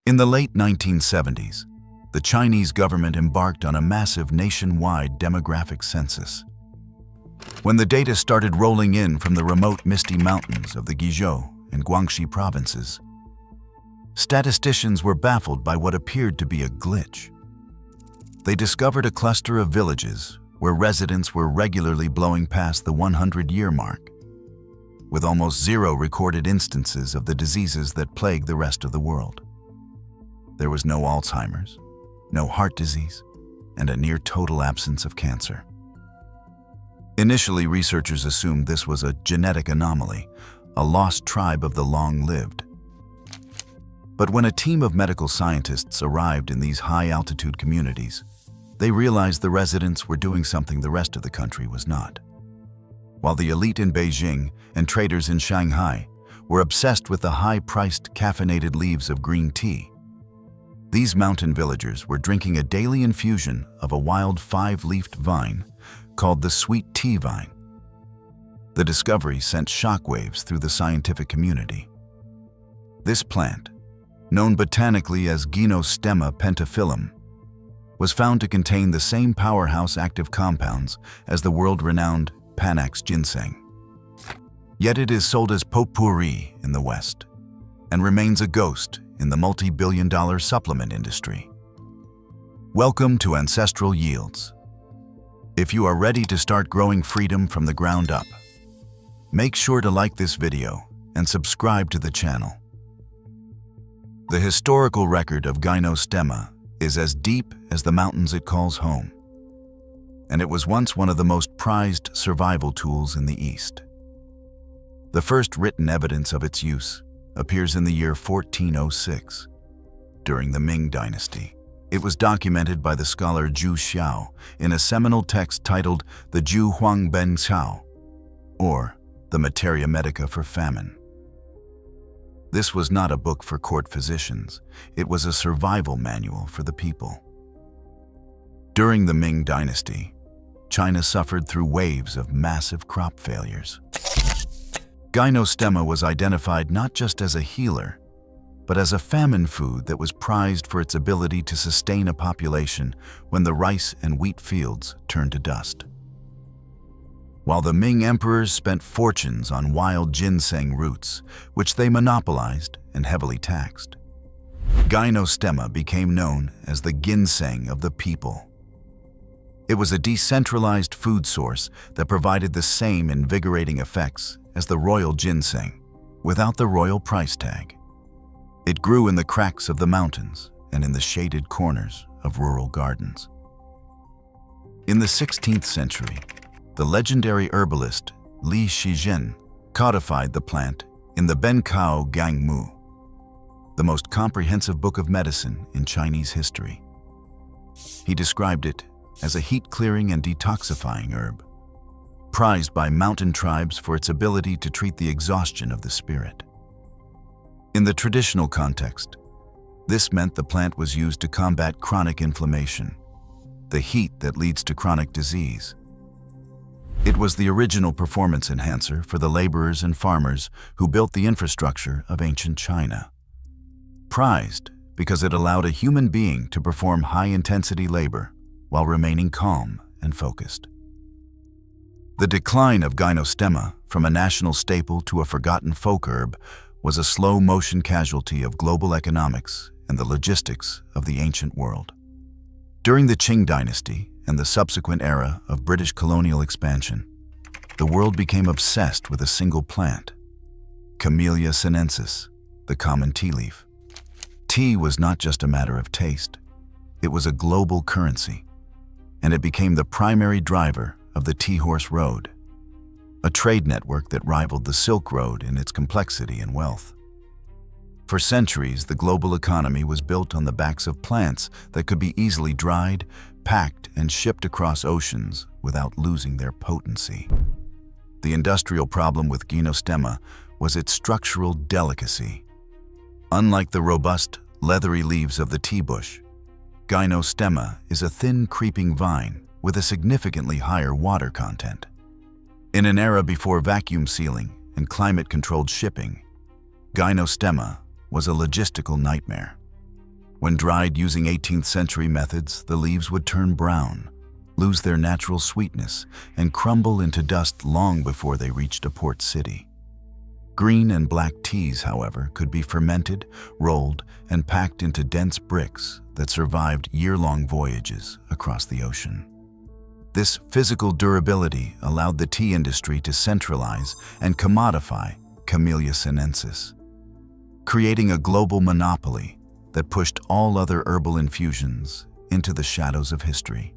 In the late 1970s, the Chinese government embarked on a massive nationwide demographic census. When the data started rolling in from the remote misty mountains of the Guizhou and Guangxi provinces, statisticians were baffled by what appeared to be a glitch. They discovered a cluster of villages where residents were regularly blowing past the 100-year mark, with almost zero recorded instances of the diseases that plague the rest of the world. There was no Alzheimer's, no heart disease, and a near total absence of cancer. Initially, researchers assumed this was a genetic anomaly, a lost tribe of the long-lived. But when a team of medical scientists arrived in these high-altitude communities, they realized the residents were doing something the rest of the country was not. While the elite in Beijing and traders in Shanghai were obsessed with the high-priced caffeinated leaves of green tea, these mountain villagers were drinking a daily infusion of a wild 5-leafed vine called the sweet tea vine. The discovery sent shockwaves through the scientific community. This plant, known botanically as Gynostemma pentaphyllum, was found to contain the same powerhouse active compounds as the world-renowned Panax ginseng. Yet it is sold as Potpourri in the West and remains a ghost in the multi-billion-dollar supplement industry. Welcome to Ancestral Yields. If you are ready to start growing freedom from the ground up, make sure to like this video and subscribe to the channel. The historical record of Gynostemma is as deep as the mountains it calls home, and it was once one of the most prized survival tools in the East. The first written evidence of its use appears in the year 1406, during the Ming Dynasty. It was documented by the scholar Zhu Xiao in a seminal text titled the Zhu Huang Ben Xiao, or the Materia Medica for Famine. This was not a book for court physicians, it was a survival manual for the people. During the Ming Dynasty, China suffered through waves of massive crop failures. Gynostemma was identified not just as a healer, but as a famine food that was prized for its ability to sustain a population when the rice and wheat fields turned to dust. While the Ming emperors spent fortunes on wild ginseng roots, which they monopolized and heavily taxed, Gynostemma became known as the ginseng of the people. It was a decentralized food source that provided the same invigorating effects as the royal ginseng, without the royal price tag. It grew in the cracks of the mountains and in the shaded corners of rural gardens. In the 16th century, the legendary herbalist Li Shizhen codified the plant in the Bencao Gangmu, the most comprehensive book of medicine in Chinese history. He described it as a heat-clearing and detoxifying herb, prized by mountain tribes for its ability to treat the exhaustion of the spirit. In the traditional context, this meant the plant was used to combat chronic inflammation, the heat that leads to chronic disease. It was the original performance enhancer for the laborers and farmers who built the infrastructure of ancient China. Prized because it allowed a human being to perform high-intensity labor while remaining calm and focused. The decline of Gynostemma from a national staple to a forgotten folk herb was a slow-motion casualty of global economics and the logistics of the ancient world. During the Qing Dynasty and the subsequent era of British colonial expansion, the world became obsessed with a single plant, Camellia sinensis, the common tea leaf. Tea was not just a matter of taste, it was a global currency, and it became the primary driver of the Tea Horse Road, a trade network that rivaled the Silk Road in its complexity and wealth. For centuries, the global economy was built on the backs of plants that could be easily dried, packed, and shipped across oceans without losing their potency. The industrial problem with Gynostemma was its structural delicacy. Unlike the robust, leathery leaves of the tea bush, Gynostemma is a thin, creeping vine with a significantly higher water content. In an era before vacuum sealing and climate-controlled shipping, Gynostemma was a logistical nightmare. When dried using 18th century methods, the leaves would turn brown, lose their natural sweetness, and crumble into dust long before they reached a port city. Green and black teas, however, could be fermented, rolled, and packed into dense bricks that survived year-long voyages across the ocean. This physical durability allowed the tea industry to centralize and commodify Camellia sinensis, creating a global monopoly that pushed all other herbal infusions into the shadows of history.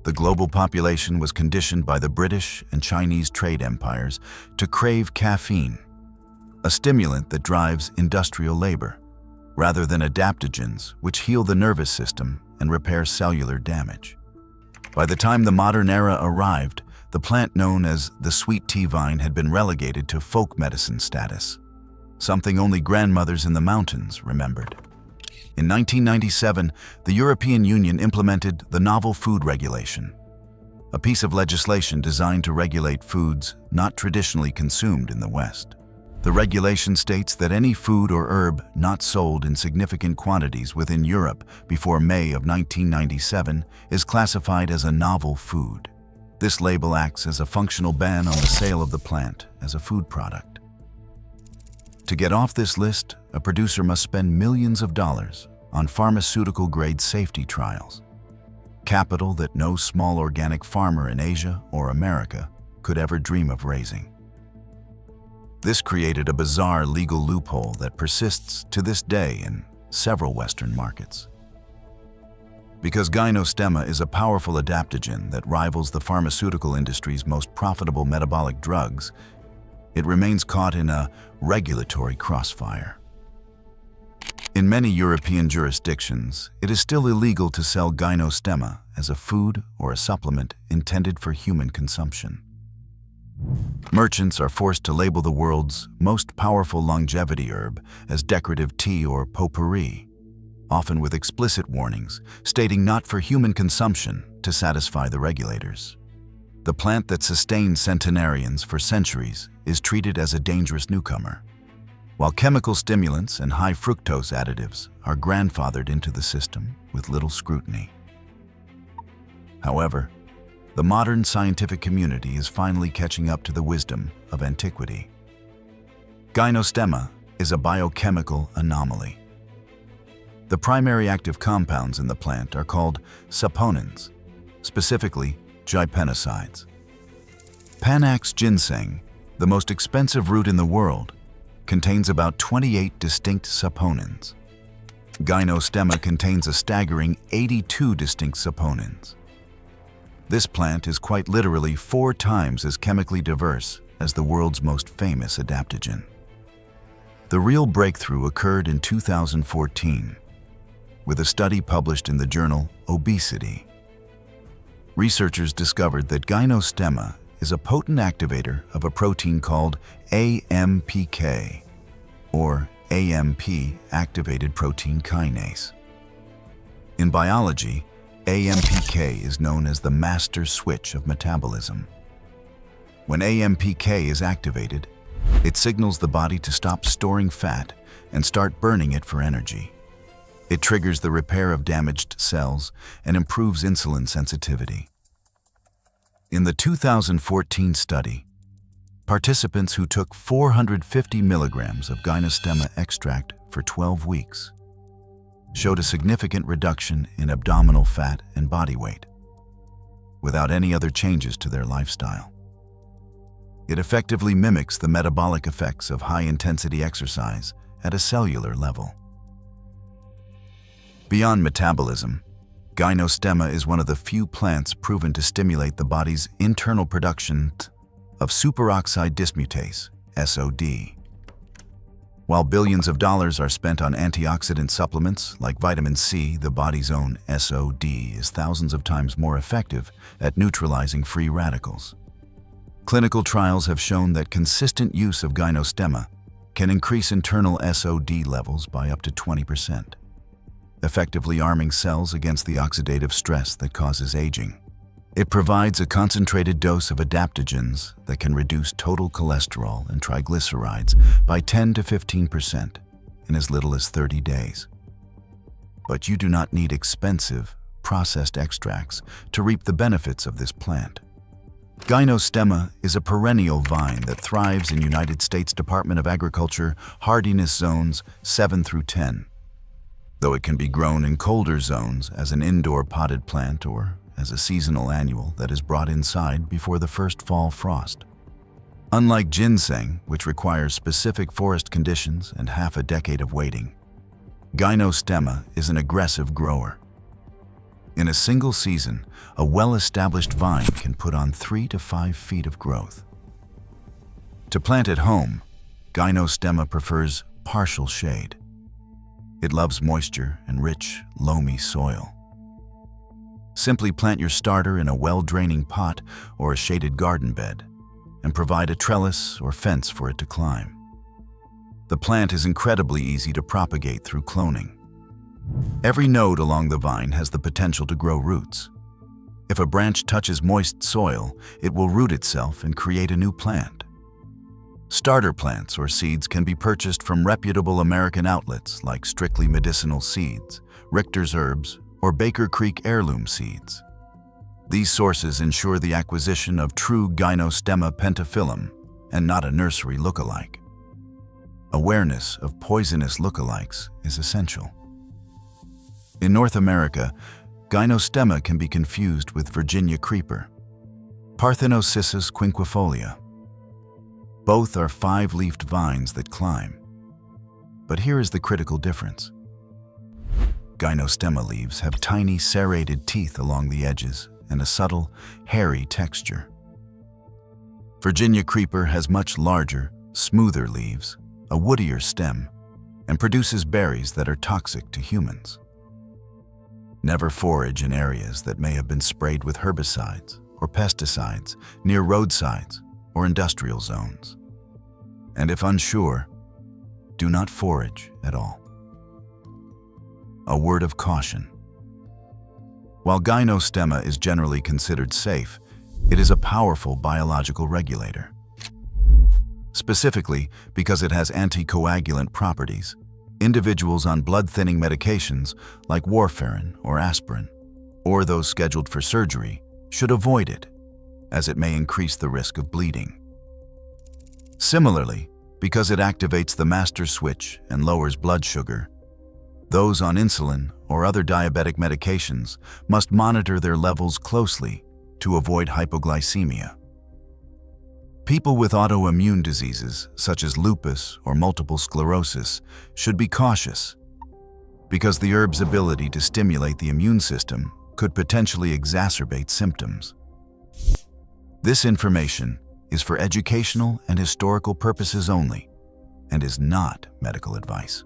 The global population was conditioned by the British and Chinese trade empires to crave caffeine, a stimulant that drives industrial labor, rather than adaptogens, which heal the nervous system and repair cellular damage. By the time the modern era arrived, the plant known as the sweet tea vine had been relegated to folk medicine status, something only grandmothers in the mountains remembered. In 1997, the European Union implemented the Novel Food Regulation, a piece of legislation designed to regulate foods not traditionally consumed in the West. The regulation states that any food or herb not sold in significant quantities within Europe before May of 1997 is classified as a novel food. This label acts as a functional ban on the sale of the plant as a food product. To get off this list, a producer must spend millions of dollars on pharmaceutical-grade safety trials, capital that no small organic farmer in Asia or America could ever dream of raising. This created a bizarre legal loophole that persists to this day in several Western markets. Because Gynostemma is a powerful adaptogen that rivals the pharmaceutical industry's most profitable metabolic drugs, it remains caught in a regulatory crossfire. In many European jurisdictions, it is still illegal to sell Gynostemma as a food or a supplement intended for human consumption. Merchants are forced to label the world's most powerful longevity herb as decorative tea or potpourri, often with explicit warnings stating not for human consumption to satisfy the regulators. The plant that sustained centenarians for centuries is treated as a dangerous newcomer, while chemical stimulants and high fructose additives are grandfathered into the system with little scrutiny. However, the modern scientific community is finally catching up to the wisdom of antiquity. Gynostemma is a biochemical anomaly. The primary active compounds in the plant are called saponins, specifically gypenosides. Panax ginseng, the most expensive root in the world, contains about 28 distinct saponins. Gynostemma contains a staggering 82 distinct saponins. This plant is quite literally 4 times as chemically diverse as the world's most famous adaptogen. The real breakthrough occurred in 2014 with a study published in the journal Obesity. Researchers discovered that Gynostemma is a potent activator of a protein called AMPK, or AMP activated protein kinase. In biology, AMPK is known as the master switch of metabolism. When AMPK is activated, it signals the body to stop storing fat and start burning it for energy. It triggers the repair of damaged cells and improves insulin sensitivity. In the 2014 study, participants who took 450 milligrams of Gynostemma extract for 12 weeks showed a significant reduction in abdominal fat and body weight, without any other changes to their lifestyle. It effectively mimics the metabolic effects of high-intensity exercise at a cellular level. Beyond metabolism, Gynostemma is one of the few plants proven to stimulate the body's internal production of superoxide dismutase, SOD. While billions of dollars are spent on antioxidant supplements like vitamin C, the body's own SOD is thousands of times more effective at neutralizing free radicals. Clinical trials have shown that consistent use of Gynostemma can increase internal SOD levels by up to 20%, effectively arming cells against the oxidative stress that causes aging. It provides a concentrated dose of adaptogens that can reduce total cholesterol and triglycerides by 10 to 15% in as little as 30 days. but you do not need expensive, processed extracts to reap the benefits of this plant. Gynostemma is a perennial vine that thrives in United States Department of Agriculture hardiness zones 7 through 10. Though it can be grown in colder zones as an indoor potted plant or as a seasonal annual that is brought inside before the first fall frost. Unlike ginseng, which requires specific forest conditions and half a decade of waiting, Gynostemma is an aggressive grower. In a single season, a well-established vine can put on 3 to 5 feet of growth. To plant at home, Gynostemma prefers partial shade. It loves moisture and rich, loamy soil. Simply plant your starter in a well-draining pot or a shaded garden bed and provide a trellis or fence for it to climb. The plant is incredibly easy to propagate through cloning. Every node along the vine has the potential to grow roots. If a branch touches moist soil, it will root itself and create a new plant. Starter plants or seeds can be purchased from reputable American outlets like Strictly Medicinal Seeds, Richter's Herbs, or Baker Creek Heirloom Seeds. These sources ensure the acquisition of true Gynostemma pentaphyllum and not a nursery lookalike. Awareness of poisonous lookalikes is essential. In North America, Gynostemma can be confused with Virginia creeper, Parthenocissus quinquifolia. Both are 5-leafed vines that climb. But here is the critical difference. Gynostemma leaves have tiny serrated teeth along the edges and a subtle, hairy texture. Virginia creeper has much larger, smoother leaves, a woodier stem, and produces berries that are toxic to humans. Never forage in areas that may have been sprayed with herbicides or pesticides near roadsides or industrial zones. And if unsure, do not forage at all. A word of caution. While Gynostemma is generally considered safe, it is a powerful biological regulator. Specifically, because it has anticoagulant properties, individuals on blood-thinning medications like warfarin or aspirin, or those scheduled for surgery, should avoid it, as it may increase the risk of bleeding. Similarly, because it activates the master switch and lowers blood sugar, those on insulin or other diabetic medications must monitor their levels closely to avoid hypoglycemia. People with autoimmune diseases, such as lupus or multiple sclerosis, should be cautious because the herb's ability to stimulate the immune system could potentially exacerbate symptoms. This information is for educational and historical purposes only and is not medical advice.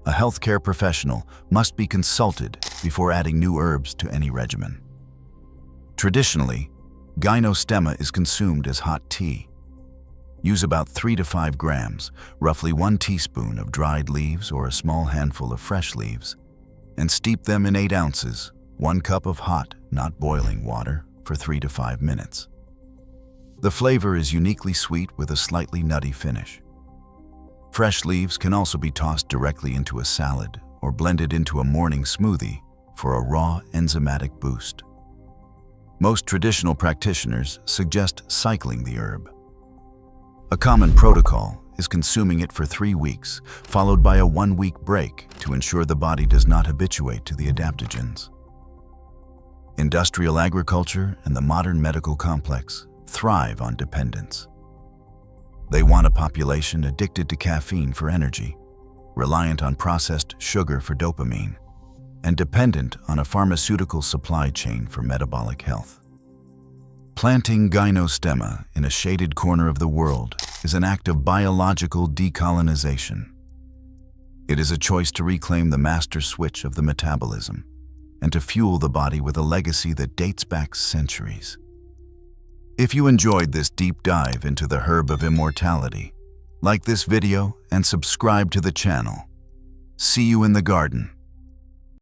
A healthcare professional must be consulted before adding new herbs to any regimen. Traditionally, Gynostemma is consumed as hot tea. Use about 3 to 5 grams, roughly 1 teaspoon of dried leaves or a small handful of fresh leaves, and steep them in 8 ounces, 1 cup of hot, not boiling water for 3 to 5 minutes. The flavor is uniquely sweet with a slightly nutty finish. Fresh leaves can also be tossed directly into a salad or blended into a morning smoothie for a raw enzymatic boost. Most traditional practitioners suggest cycling the herb. A common protocol is consuming it for 3 weeks, followed by a 1-week break to ensure the body does not habituate to the adaptogens. Industrial agriculture and the modern medical complex thrive on dependence. They want a population addicted to caffeine for energy, reliant on processed sugar for dopamine, and dependent on a pharmaceutical supply chain for metabolic health. Planting Gynostemma in a shaded corner of the world is an act of biological decolonization. It is a choice to reclaim the master switch of the metabolism and to fuel the body with a legacy that dates back centuries. If you enjoyed this deep dive into the herb of immortality, like this video and subscribe to the channel. See you in the garden.